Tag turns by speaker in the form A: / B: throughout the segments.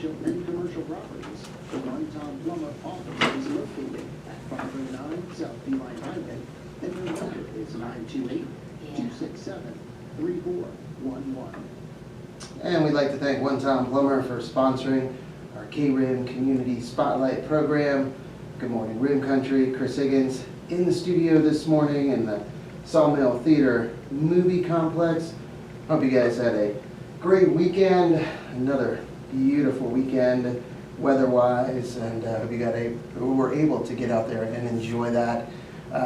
A: residential and commercial properties. The One Tom Plummer office is located at 509 South Beeline Highway, and their number is 928-267-3411.
B: And we'd like to thank One Tom Plummer for sponsoring our KRIM Community Spotlight program. Good morning, RIM Country. Chris Higgins in the studio this morning in the Sawmill Theater Movie Complex. Hope you guys had a great weekend, another beautiful weekend weather-wise, and hope you were able to get out there and enjoy that.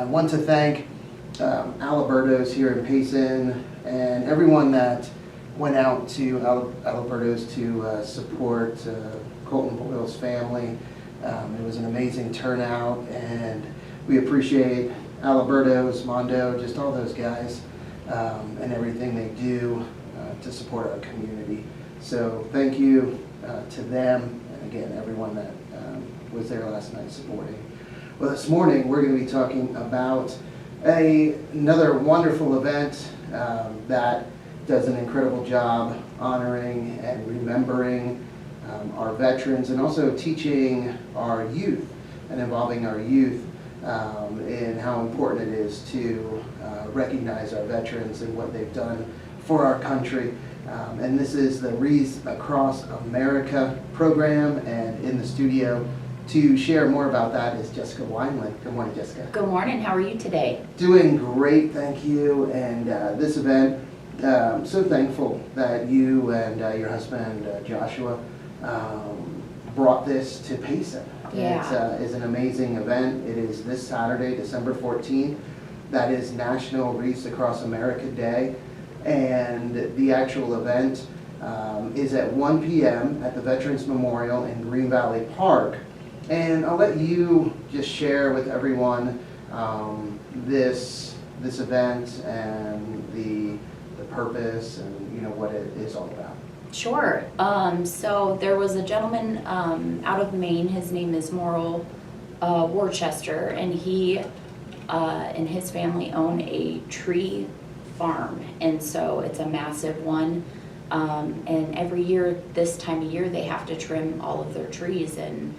B: Want to thank Alberto's here in Payson and everyone that went out to Alberto's to support Colton Boyle's family. It was an amazing turnout, and we appreciate Alberto's, Mondo, just all those guys and everything they do to support our community. So thank you to them, and again, everyone that was there last night supporting. Well, this morning we're going to be talking about another wonderful event that does an incredible job honoring and remembering our veterans, and also teaching our youth and involving our youth in how important it is to recognize our veterans and what they've done for our country. And this is the Wreaths Across America program, and in the studio to share more about that is Jessica Wineland. Good morning, Jessica.
C: Good morning. How are you today?
B: Doing great, thank you. And this event, so thankful that you and your husband Joshua brought this to Payson.
C: Yeah.
B: It's an amazing event. It is this Saturday, December 14th. That is National Wreaths Across America Day. And the actual event is at 1 p.m. at the Veterans Memorial in Green Valley Park. And I'll let you just share with everyone this event and the purpose and what it is all about.
C: Sure. So there was a gentleman out of Maine. His name is Morrill Worcester, and he and his family own a tree farm, and so it's a massive one. And every year, this time of year, they have to trim all of their trees, and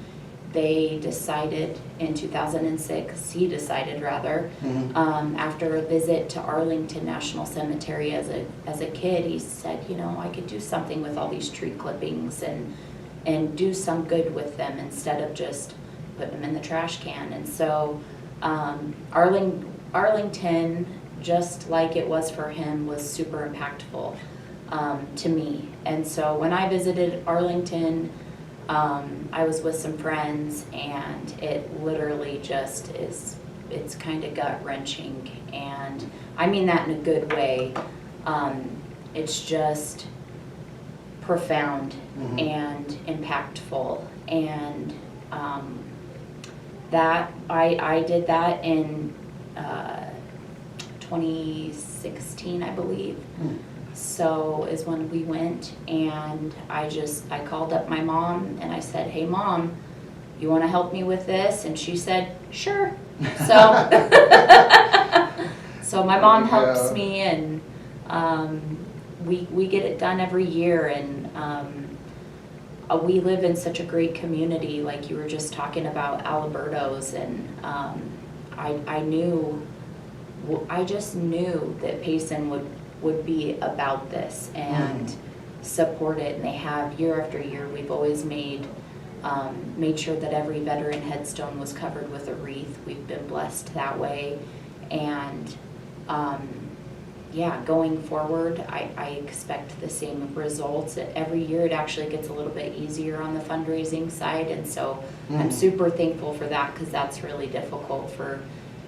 C: they decided in 2006, he decided rather, after a visit to Arlington National Cemetery as a kid, he said, I could do something with all these tree clippings and do some good with them instead of just putting them in the trash can. And so Arlington, just like it was for him, was super impactful to me. And so when I visited Arlington, I was with some friends, and it literally just it's kind of gut-wrenching, and I mean that in a good way. It's just profound and impactful, and that I did that in 2016, I believe. So is when we went, and I called up my mom and I said, hey Mom, you want to help me with this? And she said, sure. So so my mom helps me, and we get it done every year. And we live in such a great community, like you were just talking about Alberto's, and I just knew that Payson would be about this and support it, and they have year after year. We've always made sure that every veteran headstone was covered with a wreath. We've been blessed that way, and going forward, I expect the same results. Every year it actually gets a little bit easier on the fundraising side, and so I'm super thankful for that, because that's really difficult for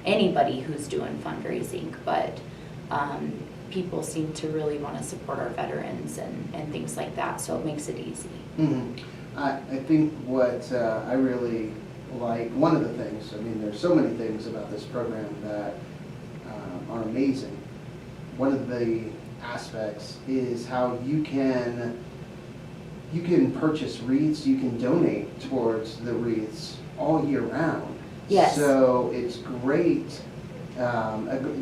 C: anybody who's doing fundraising, but people seem to really want to support our veterans and things like that, so it makes it easy.
B: I think what I really like, one of the things, there's so many things about this program that are amazing. One of the aspects is how you can purchase wreaths, you can donate towards the wreaths all year round.
C: Yes.
B: So it's great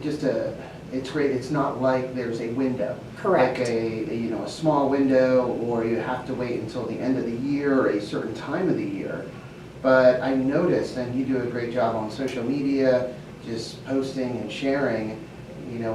B: just to it's great. It's not like there's a window.
C: Correct.
B: Like a small window, or you have to wait until the end of the year or a certain time of the year. But I noticed, and you do a great job on social media, just posting and sharing,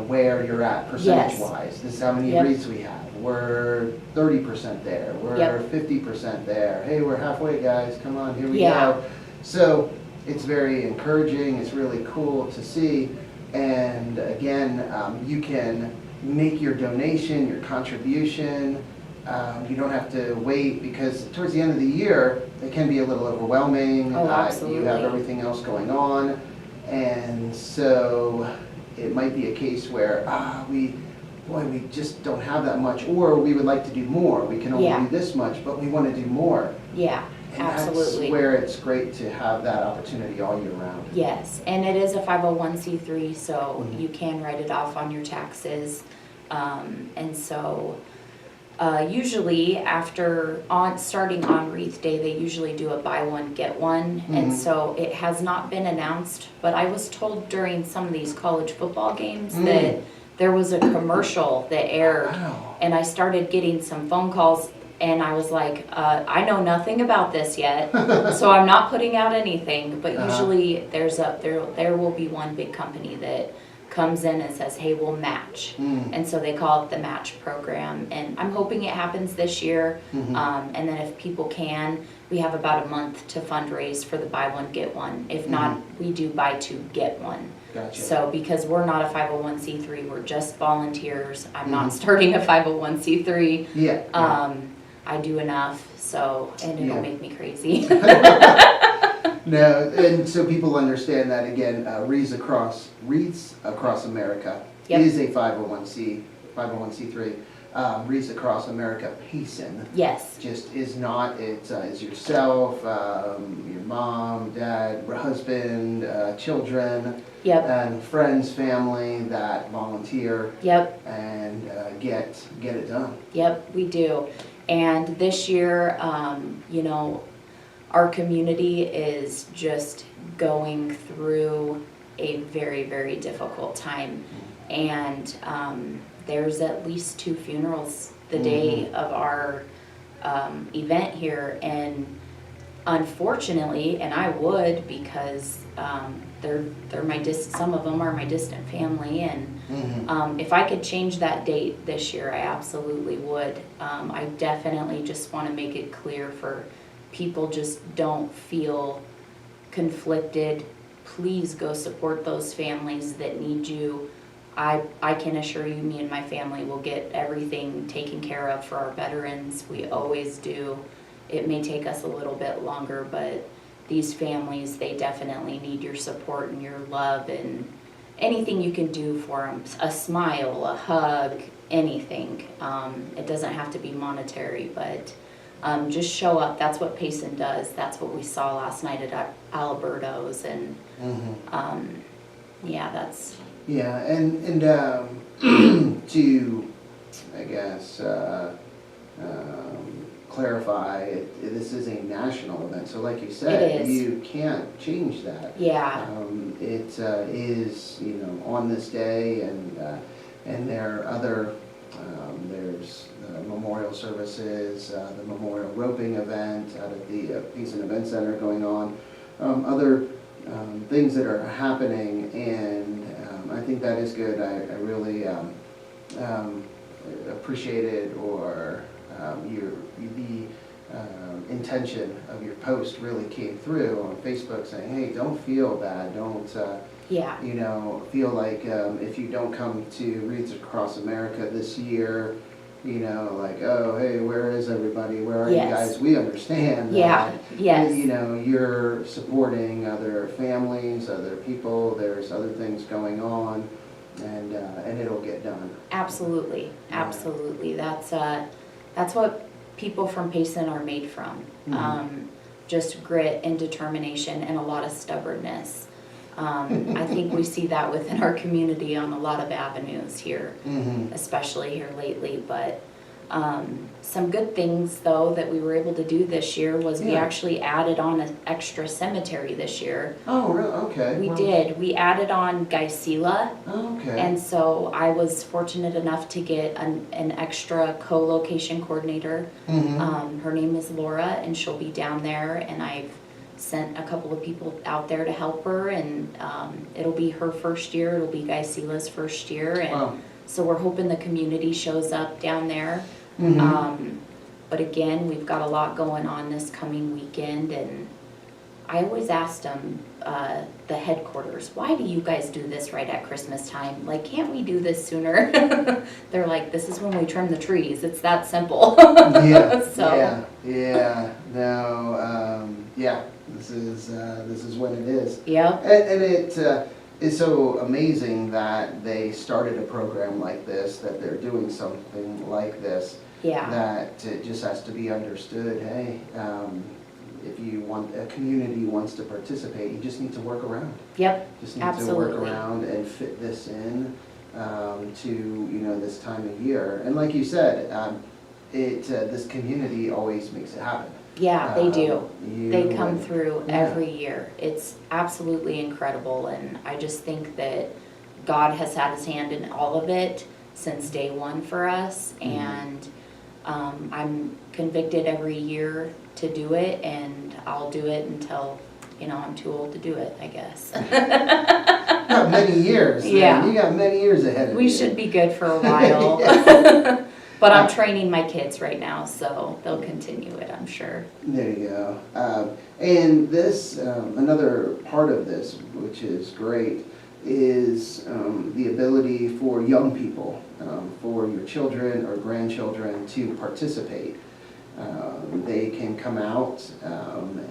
B: where you're at percentage-wise. This is how many
C: Yep.
B: wreaths we have. We're 30% there. We're
C: Yep.
B: 50% there. Hey, we're halfway, guys. Come on, here we
C: Yeah.
B: go. So it's very encouraging. It's really cool to see. And again, you can make your donation, your contribution. You don't have to wait, because towards the end of the year, it can be a little overwhelming.
C: Oh,
B: You
C: absolutely.
B: have everything else going on. And so it might be a case where, we just don't have that much, or we would like to do more. We can only
C: Yeah.
B: do this much, but we want to do more.
C: Yeah,
B: And
C: absolutely.
B: that's where it's great to have that opportunity all year round.
C: Yes, and it is a 501c3, so
B: Mhm.
C: you can write it off on your taxes. And so usually starting on Wreath Day, they usually do a buy one, get one.
B: Mhm.
C: And so it has not been announced, but I was told during some of these college football games
B: Mm.
C: that there was a commercial that aired.
B: Wow.
C: And I started getting some phone calls, and I was like, I know nothing about this yet, so I'm not putting out anything. But
B: Uh-huh.
C: usually there will be one big company that comes in and says, hey, we'll match.
B: Mm.
C: And so they call it the match program, and I'm hoping it happens this year.
B: Mhm.
C: And then if people can, we have about a month to fundraise for the buy one, get one. If not, we do buy two, get one.
B: Gotcha.
C: So because we're not a 501c3, we're just volunteers. I'm
B: Mhm.
C: not starting a 501c3.
B: Yeah.
C: I do enough, and it'll
B: Yeah.
C: make me crazy.
B: No, and so people understand that, again, Wreaths Across America
C: Yep.
B: is a 501c3. Wreaths Across America Payson
C: Yes,
B: just is not. It's yourself, your mom, dad, husband, children,
C: yep,
B: and friends, family that volunteer
C: yep,
B: and get it done.
C: yep, we do. And this year, our community is just going through a very, very difficult time. And there's at least 2 funerals the day of our event here. And unfortunately, and I would, because they're some of them are my distant family, and
B: Mhm.
C: if I could change that date this year, I absolutely would. I definitely just want to make it clear for people, just don't feel conflicted. Please go support those families that need you. I can assure you, me and my family will get everything taken care of for our veterans. We always do. It may take us a little bit longer, but these families, they definitely need your support and your love, and anything you can do for them. A smile, a hug, anything. It doesn't have to be monetary, but just show up. That's what Payson does. That's what we saw last night at Alberto's, and yeah, that's...
B: Yeah, and to, I guess, clarify, this is a national event, so like you said,
C: It is.
B: you can't change that.
C: Yeah,
B: It is, on this day, and there are other, there's memorial services, the memorial roping event out at the Payson Event Center going on, other things that are happening, and I think that is good. I really appreciated, or the intention of your post really came through on Facebook, saying, hey, don't feel bad, don't
C: yeah,
B: feel like if you don't come to Wreaths Across America this year, like, oh, hey, where is everybody? Where are you
C: Yes.
B: guys? We understand
C: yeah,
B: that.
C: yes,
B: You're supporting other families, other people, there's other things going on, and it'll get done.
C: absolutely, absolutely. That's what people from Payson are made from. Just grit and determination and a lot of stubbornness. I think we see that within our community on a lot of avenues here, especially here lately. But Some good things, though, that we were able to do this year was we
B: Yeah.
C: actually added on an extra cemetery this year.
B: Oh, really? Okay.
C: We
B: Well,
C: did. We added on Geisela.
B: Okay.
C: And so I was fortunate enough to get an extra co-location coordinator.
B: Mhm.
C: Her name is Laura, and she'll be down there, and I've sent a couple of people out there to help her, and it'll be her first year. It'll be Geisela's first year, and
B: Wow.
C: so we're hoping the community shows up down there.
B: Mhm.
C: But again, we've got a lot going on this coming weekend, and I always asked them, the headquarters, why do you guys do this right at Christmas time? Like, can't we do this sooner? They're like, this is when we trim the trees. It's that simple.
B: Yeah.
C: So.
B: Yeah. No. Yeah. This is when it is.
C: Yep.
B: And it is so amazing that they started a program like this, that they're doing something like this.
C: Yeah.
B: That it just has to be understood. Hey, if you want, a community wants to participate, you just need to work around.
C: Yep.
B: Just need
C: Absolutely.
B: to work around and fit this in to this time of year. And like you said, this community always makes it happen.
C: Yeah, they do. They come
B: and-
C: through
B: yeah.
C: every year. It's absolutely incredible, and I just think that God has had his hand in all of it since day one for us,
B: Mhm.
C: and I'm convicted every year to do it, and I'll do it until, I'm too old to do it, I guess.
B: You got many years. man.
C: Yeah.
B: You got many years ahead of you.
C: We should be good for a while.
B: Yeah.
C: But I'm training my kids right now, so they'll continue it, I'm sure.
B: There you go. And this, another part of this, which is great, is the ability for young people, for your children or grandchildren to participate. They can come out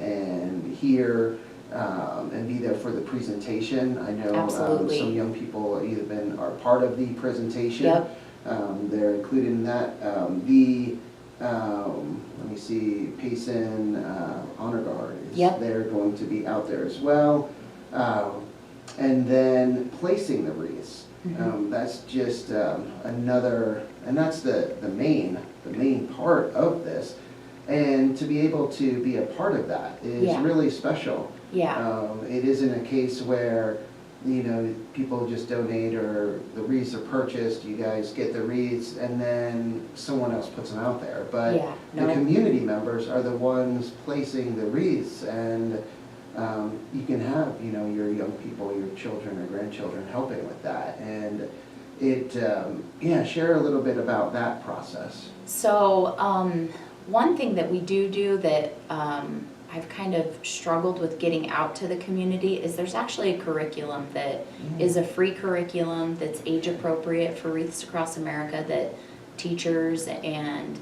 B: and hear and be there for the presentation. I know
C: Absolutely.
B: some young people are part of the presentation.
C: Yep.
B: They're included in that. Let me see, Payson Honor Guard is
C: Yep.
B: they're going to be out there as well. And then placing the wreaths.
C: Mhm.
B: That's just another, and that's the main part of this. And to be able to be a part of that is
C: Yeah.
B: really special.
C: Yeah.
B: It isn't a case where, people just donate or the wreaths are purchased, you guys get the wreaths, and then someone else puts them out there. But
C: Yeah.
B: the
C: No.
B: community members are the ones placing the wreaths, and you can have, your young people, your children or grandchildren helping with that. And share a little bit about that process.
C: So, one thing that we do that I've kind of struggled with getting out to the community is there's actually a curriculum that is a free curriculum that's age appropriate for Wreaths Across America that teachers and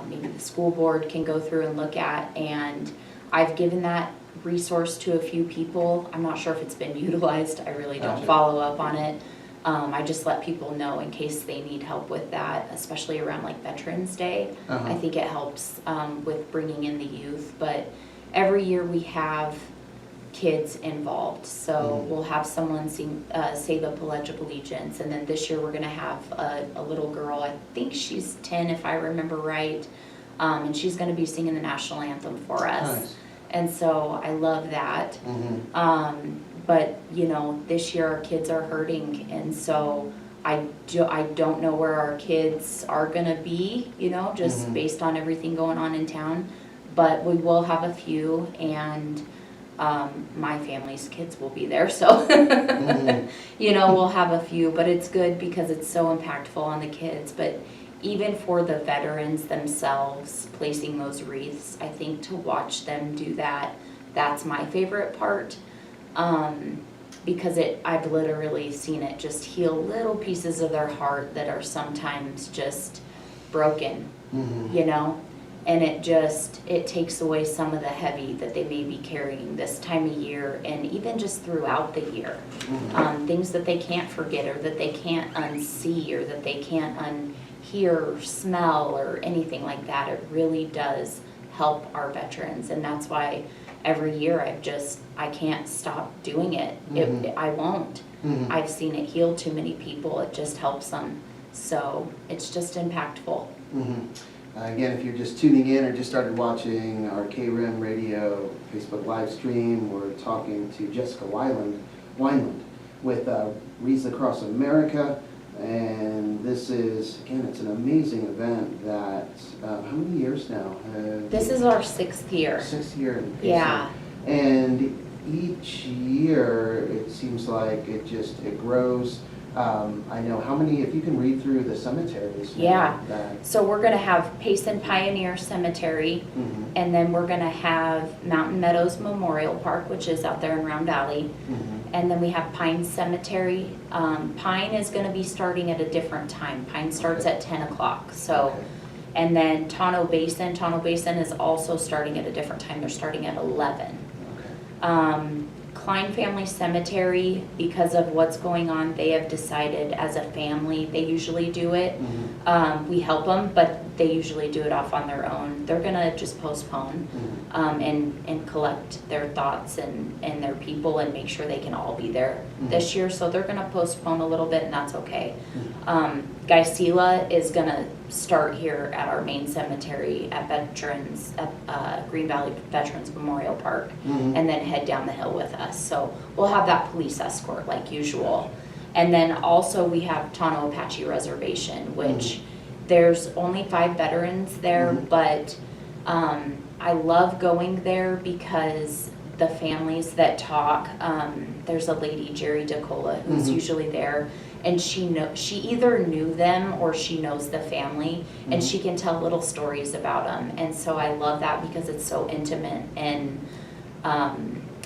C: maybe the school board can go through and look at. And I've given that resource to a few people. I'm not sure if it's been utilized. I really don't
B: Gotcha.
C: follow up on it. I just let people know in case they need help with that, especially around like Veterans Day.
B: Uh-huh.
C: I think it helps with bringing in the youth. But every year we have kids involved. So
B: Mhm.
C: we'll have someone say the Pledge of Allegiance. And then this year we're going to have a little girl, I think she's 10 if I remember right, and she's going to be singing the national anthem for us.
B: Nice.
C: And so I love that.
B: Mhm.
C: But, this year our kids are hurting, and so I don't know where our kids are gonna be, just
B: Mhm.
C: based on everything going on in town. But we will have a few, and my family's kids will be there, so,
B: Mhm.
C: we'll have a few. But it's good because it's so impactful on the kids. But even for the veterans themselves, placing those wreaths, I think to watch them do that, that's my favorite part. Because I've literally seen it just heal little pieces of their heart that are sometimes just broken,
B: Mhm.
C: and it takes away some of the heavy that they may be carrying this time of year and even just throughout the year.
B: Mhm.
C: Things that they can't forget or that they can't unsee or that they can't unhear or smell or anything like that. It really does help our veterans, and that's why every year I can't stop doing it.
B: Mhm.
C: I won't.
B: Mhm.
C: I've seen it heal too many people. It just helps them. So it's just impactful.
B: Again, if you're just tuning in or just started watching our KRIM radio Facebook live stream, we're talking to Jessica Wineland with Wreaths Across America. And this is, again, it's an amazing event that, how many years now?
C: This is our 6th year.
B: 6th year in Payson.
C: Yeah.
B: And each year, it seems like it grows. I know how many, if you can read through the cemeteries.
C: Yeah. So we're going to have Payson Pioneer Cemetery, and then we're going to have Mountain Meadows Memorial Park, which is out there in Round Valley. And then we have Pine Cemetery. Pine is going to be starting at a different time. Pine starts at 10 o'clock. So, and then Tonto Basin is also starting at a different time. They're starting at 11. Klein Family Cemetery, because of what's going on, they have decided as a family, they usually do it. We help them, but they usually do it off on their own. They're gonna just postpone and collect their thoughts and their people and make sure they can all be there this year. So they're gonna postpone a little bit, and that's okay. Geisela is gonna start here at our main cemetery at Green Valley Veterans Memorial Park, and then head down the hill with us. So we'll have that police escort like usual. And then also we have Tonto Apache Reservation, which there's only 5 veterans there, but I love going there because the families that talk, there's a lady, Jerry DeCola, who's usually there, and she either knew them or she knows the family, and she can tell little stories about them. And so I love that because it's so intimate and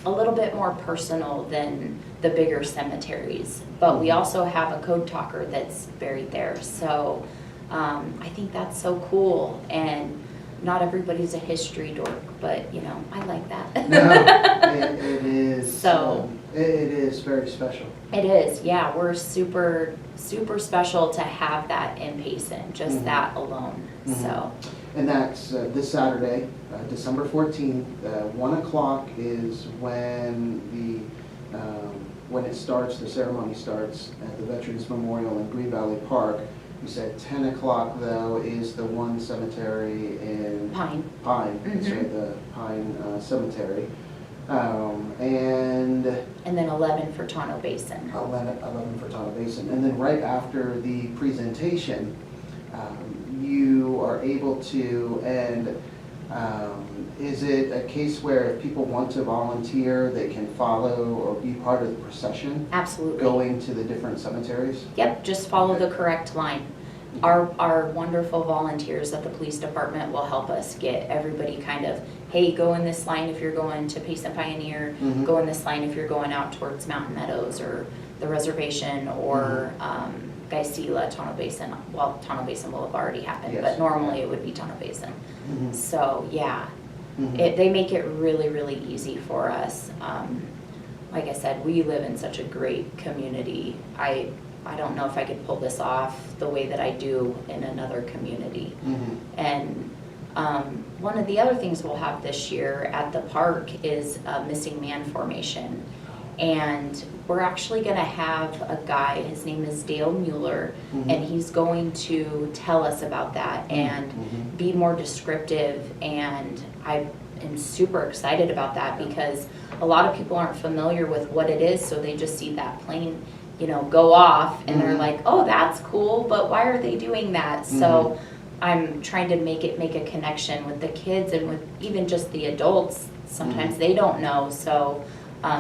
C: a little bit more personal than the bigger cemeteries. But we also have a code talker that's buried there. So I think that's so cool. And not everybody's a history dork, but you know, I like that.
B: No, it is.
C: So
B: it is very special.
C: It is, yeah. We're super, super special to have that in Payson, just that alone. So.
B: And that's this Saturday, December 14th. 1 o'clock is when it starts. The ceremony starts at the Veterans Memorial in Green Valley Park. You said 10 o'clock, though, is the one cemetery in
C: Pine.
B: That's right, the Pine Cemetery. And
C: then 11 for Tonto Basin.
B: 11 for Tonto Basin. And then right after the presentation, you are able to, and is it a case where if people want to volunteer, they can follow or be part of the procession?
C: Absolutely.
B: Going to the different cemeteries?
C: Yep, just follow the correct line. Our wonderful volunteers at the police department will help us get everybody kind of, hey, go in this line if you're going to Payson Pioneer, go in this line if you're going out towards Mountain Meadows or the reservation or Geisela, Tonto Basin. Well, Tonto Basin will have already happened, but normally it would be Tonto Basin. So yeah, they make it really, really easy for us. Like I said, we live in such a great community. I don't know if I could pull this off the way that I do in another community. And one of the other things we'll have this year at the park is a missing man formation. And we're actually going to have a guy, his name is Dale Mueller, and he's going to tell us about that and be more descriptive. And I am super excited about that because a lot of people aren't familiar with what it is, so they just see that plane, you know, go off and they're like, oh, that's cool, but why are they doing that? So I'm trying to make a connection with the kids and with even just the adults. Sometimes they don't know, so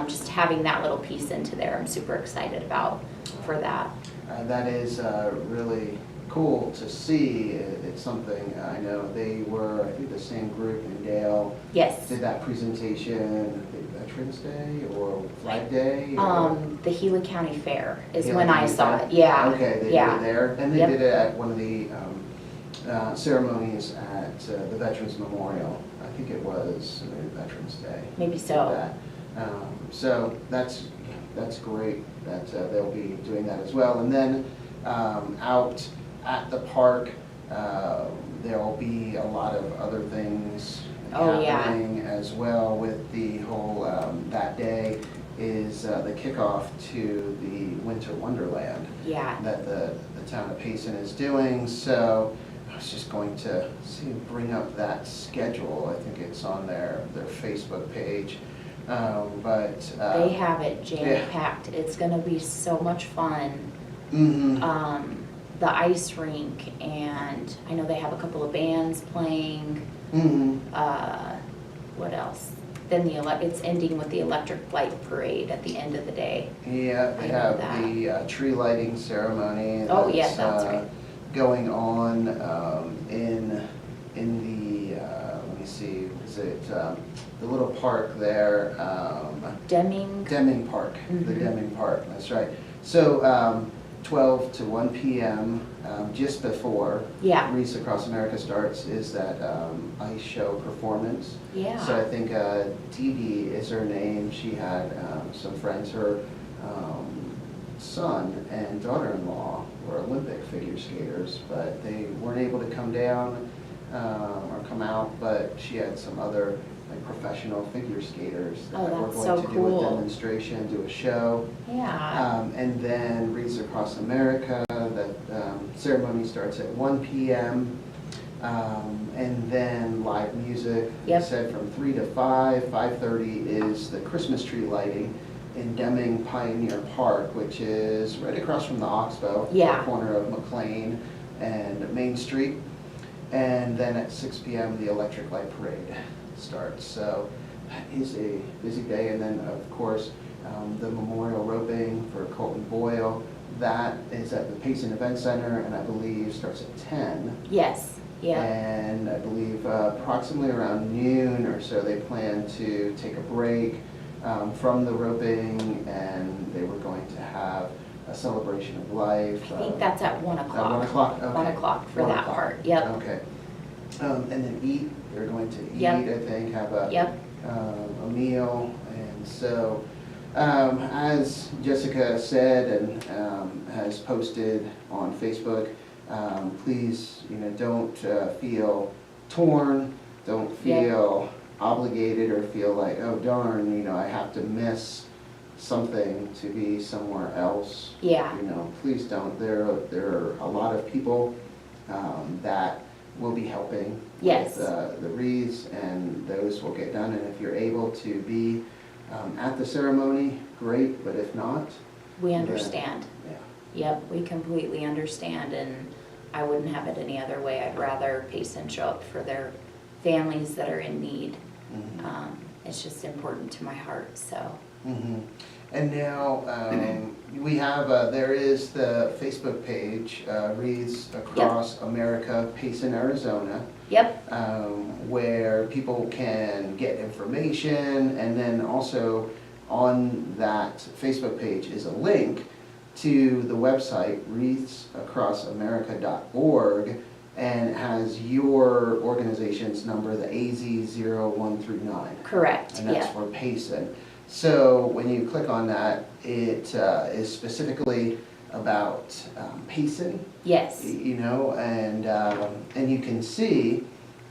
C: just having that little piece into there, I'm super excited about for that.
B: That is really cool to see. It's something I know they were, I think the same group in Dale.
C: Yes.
B: Did that presentation, I think Veterans Day or Flag Day?
C: The Gila County Fair is
B: Gila
C: when
B: County
C: I saw
B: Fair?
C: it. Yeah.
B: Okay, they did it there, and they did it at one of the ceremonies at the Veterans Memorial. I think it was maybe Veterans Day.
C: Maybe so.
B: So that's great that they'll be doing that as well. And then out at the park, there'll be a lot of other things happening as well with the whole, that day is the kickoff to the Winter Wonderland that the town of Payson is doing. So was just going to bring up that schedule. I think it's on their Facebook page. But
C: They have it jam-packed. It's gonna be so much fun.
B: mhm.
C: The ice rink, and I know they have a couple of bands playing.
B: Mhm.
C: What else? Then it's ending with the electric light parade at the end of the day.
B: Yeah, they
C: I know
B: have
C: that.
B: the tree lighting ceremony.
C: Oh, yeah, that's right.
B: Going on in the let me see, is it the little park there?
C: Deming.
B: Park, the
C: Mhm.
B: Deming Park. That's right. So 12 to 1 p.m. Just before
C: Yeah.
B: Wreaths Across America starts is that ice show performance.
C: Yeah.
B: So I think Dee Dee is her name. She had some friends, her son and daughter-in-law were Olympic figure skaters, but they weren't able to come down or come out, but she had some other like professional figure skaters that
C: Oh,
B: were
C: that's
B: going
C: so
B: to do
C: cool.
B: a demonstration, do a show.
C: Yeah.
B: And then Wreaths Across America, that ceremony starts at 1 p.m. And then live music,
C: Yep.
B: I said from 3 to 5. 5:30 is the Christmas tree lighting in Deming Pioneer Park, which is right across from the Oxbow,
C: Yeah.
B: corner of McLean and Main Street. And then at 6 p.m. the electric light parade starts. So that is a busy day. And then of course the memorial roping for Colton Boyle, that is at the Payson Event Center, and I believe starts at 10.
C: Yes. Yeah.
B: And I believe approximately around noon or so they plan to take a break from the roping, and they were going to have a celebration of life.
C: I think that's at 1 o'clock.
B: At 1 o'clock? Okay.
C: 1 o'clock for
B: 1
C: that
B: o'clock.
C: part. Yep.
B: Okay. And then eat, they're going to eat,
C: Yep.
B: I think, have a
C: Yep.
B: a meal. And so, as Jessica said and has posted on Facebook, please, don't feel torn, don't feel obligated or feel like, oh darn, I have to miss something to be somewhere else.
C: Yeah.
B: Please don't. There are a lot of people that will be helping
C: Yes.
B: with the wreaths, and those will get done. And if you're able to be at the ceremony, great, but if not,
C: We
B: then-
C: understand.
B: yeah.
C: Yep, we completely understand, and I wouldn't have it any other way. I'd rather Payson show up for their families that are in need.
B: Mhm.
C: It's just important to my heart, so.
B: Mhm. And now, we have, there is the Facebook page, Wreaths Across America, Payson, Arizona,
C: Yep,
B: where people can get information, and then also on that Facebook page is a link to the website, wreathsacrossamerica.org, and it has your organization's number, the AZ0139.
C: correct,
B: And that's
C: yeah.
B: for Payson. So when you click on that, it is specifically about Payson,
C: Yes,
B: and you can see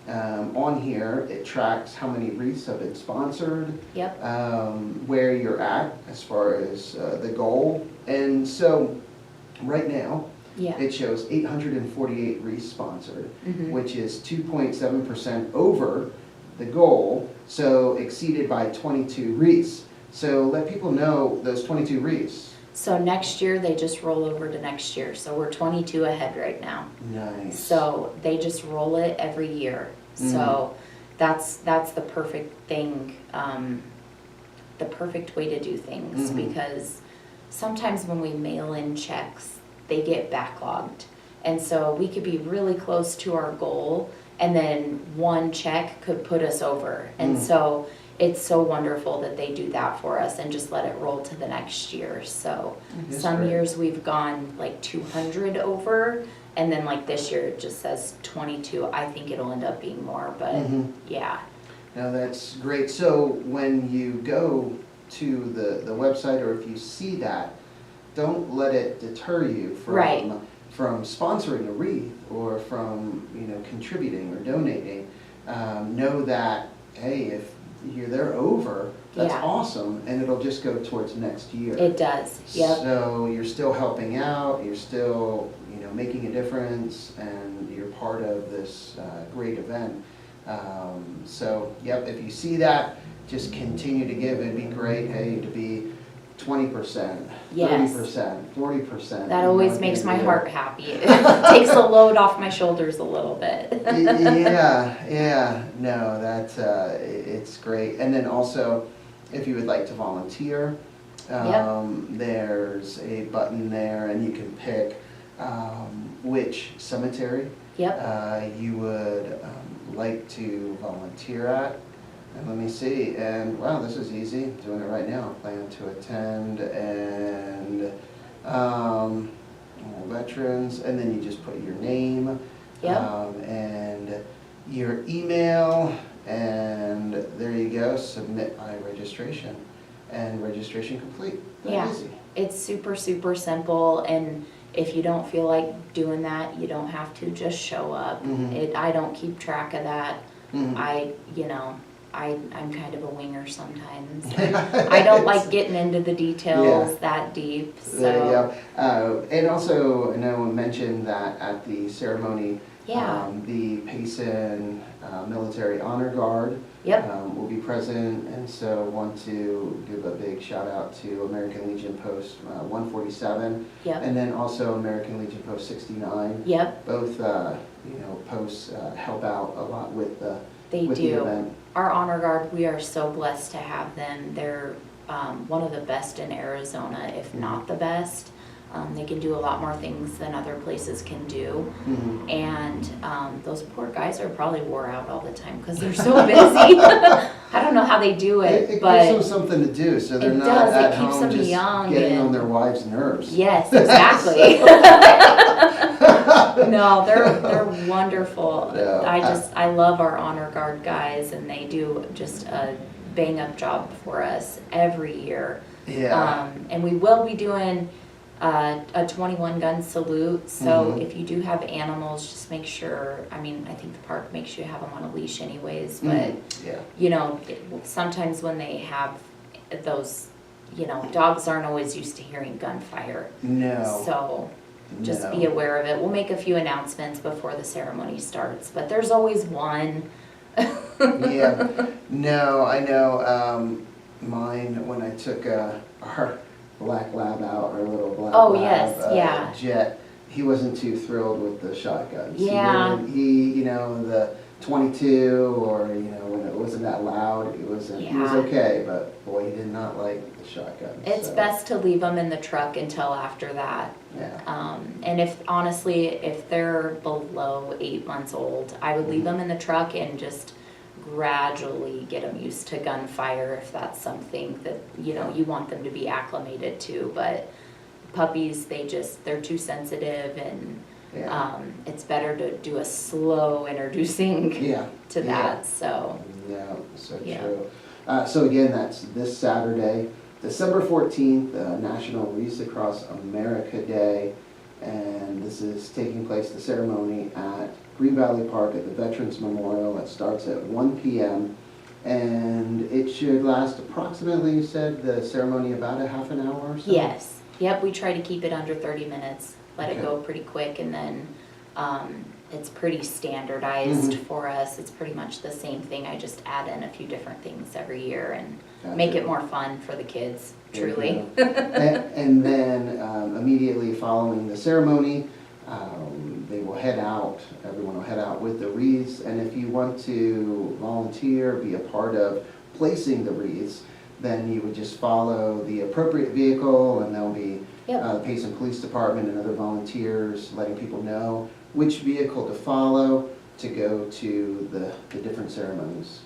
B: on here, it tracks how many wreaths have been sponsored,
C: yep,
B: where you're at as far as the goal. And so right now,
C: yeah.
B: it shows 848 wreaths sponsored,
C: Mhm.
B: which is 2.7% over the goal, so exceeded by 22 wreaths. So let people know those 22 wreaths.
C: So next year, they just roll over to next year, so we're 22 ahead right now.
B: Nice.
C: So they just roll it every year. So that's the perfect thing, the perfect way to do things,
B: Mhm.
C: because sometimes when we mail in checks, they get backlogged. And so we could be really close to our goal, and then one check could put us over. And so it's so wonderful that they do that for us and just let it roll to the next year. So
B: That's
C: some
B: great.
C: years we've gone like 200 over, and then like this year it just says 22. I think it'll end up being more, but
B: Mhm.
C: yeah.
B: Now that's great. So when you go to the website, or if you see that, don't let it deter you from
C: Right.
B: from sponsoring a wreath or from contributing or donating. Know that, hey, if they're over, That's
C: Yeah.
B: awesome, and it'll just go towards next year.
C: It does, yep.
B: So you're still helping out, you're still, making a difference, and you're part of this great event. So, yep, if you see that, just continue to give. It'd be great, hey, to be 20%,
C: Yes.
B: 30%, 40%.
C: That always makes my heart happy. It takes the load off my shoulders a little bit.
B: Yeah, no, it's great. And then also, if you would like to volunteer, there's a button there, and you can pick which cemetery you would like to volunteer at. And let me see, and wow, this is easy, doing it right now. Plan to attend, and veterans, and then you just put your name and your email, and there you go, submit my registration, and registration complete. That easy.
C: It's super, super simple, and if you don't feel like doing that, you don't have to, just show up. I don't keep track of that. I'm kind of a winger sometimes. I don't like getting into the details that deep. So.
B: There you go. And also, I know I mentioned that at the ceremony, the Payson Military Honor Guard will be present, and so want to give a big shout out to American Legion Post 147, and then also American Legion Post 69. Both posts help out a lot with the event.
C: Our Honor Guard, we are so blessed to have them. They're one of the best in Arizona, if not the best. They can do a lot more things than other places can do. And those poor guys are probably wore out all the time because they're so busy. I don't know how they do it,
B: it
C: but
B: gives them something to do, so they're not at home just getting on their wives' nerves.
C: Yes, exactly. No, they're wonderful. I love our Honor Guard guys, and they do just a bang up job for us every year. And we will be doing a 21 gun salute, so if you do have animals, just make sure, I think the park makes you have them on a leash anyways, but sometimes when they have those, dogs aren't always used to hearing gunfire. So just be aware of it. We'll make a few announcements before the ceremony starts, but there's always one.
B: No, I know mine, when I took our black lab out, our little black lab Jet, he wasn't too thrilled with the shotguns. He the 22, or when it wasn't that loud, he was okay, but boy, he did not like the shotguns.
C: It's best to leave them in the truck until after that. And if they're below 8 months old, I would leave them in the truck and just gradually get them used to gunfire if that's something that you want them to be acclimated to. But puppies, they're too sensitive, and it's better to do a slow introducing to that. So
B: true. So again, that's this Saturday, December 14th, National Wreaths Across America Day, and this is taking place, the ceremony, at Green Valley Park at the Veterans Memorial. It starts at 1 p.m. and it should last approximately, you said, the ceremony about a half an hour or so?
C: Yes. Yep, we try to keep it under 30 minutes. Let it go pretty quick, and then it's pretty standardized for us. It's pretty much the same thing. I just add in a few different things every year and make it more fun for the kids, truly.
B: And then immediately following the ceremony, they will head out, everyone will head out with the wreaths, and if you want to volunteer, be a part of placing the wreaths, then you would just follow the appropriate vehicle, and there'll be the Payson Police Department and other volunteers letting people know which vehicle to follow to go to the different ceremonies.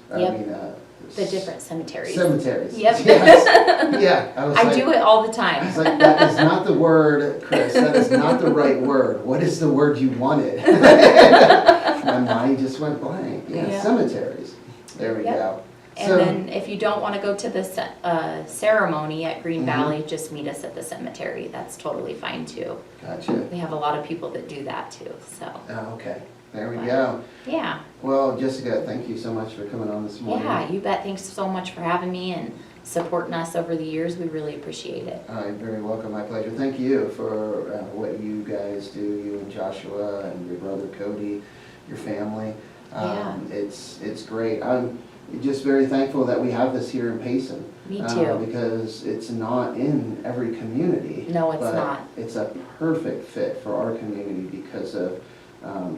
C: The different cemeteries.
B: Cemeteries.
C: Yep.
B: Yes.
C: I do it all the time.
B: I was like, that is not the word, Chris. That is not the right word. What is the word you wanted? My mind just went blank. Cemeteries. There we go.
C: And then if you don't want to go to the ceremony at Green Valley, just meet us at the cemetery. That's totally fine too.
B: Gotcha.
C: We have a lot of people that do that too. So.
B: Oh, okay. There we go.
C: Yeah.
B: Well, Jessica, thank you so much for coming on this morning.
C: Yeah, you bet. Thanks so much for having me and supporting us over the years. We really appreciate it.
B: You're very welcome. My pleasure. Thank you for what you guys do, you and Joshua and your brother Cody, your family.
C: Yeah.
B: It's great. I'm just very thankful that we have this here in Payson.
C: Me too.
B: Because it's not in every community.
C: No, it's
B: but
C: not.
B: It's a perfect fit for our community because of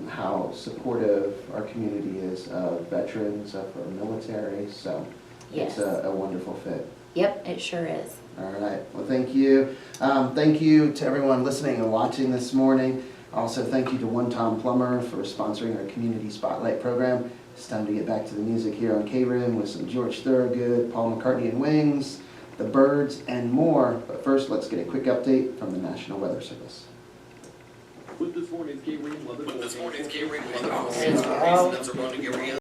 B: how supportive our community is of veterans, of our military. So
C: Yes.
B: it's a wonderful fit.
C: Yep, it sure is.
B: All right. Well, thank you. Thank you to everyone listening and watching this morning. Also, thank you to One Tom Plumber for sponsoring our Community Spotlight program. It's time to get back to the music here on KRIM with some George Thorogood, Paul McCartney and Wings, the Byrds, and more. But first, let's get a quick update from the National Weather Service.
D: With this morning's KRIM weather forecast.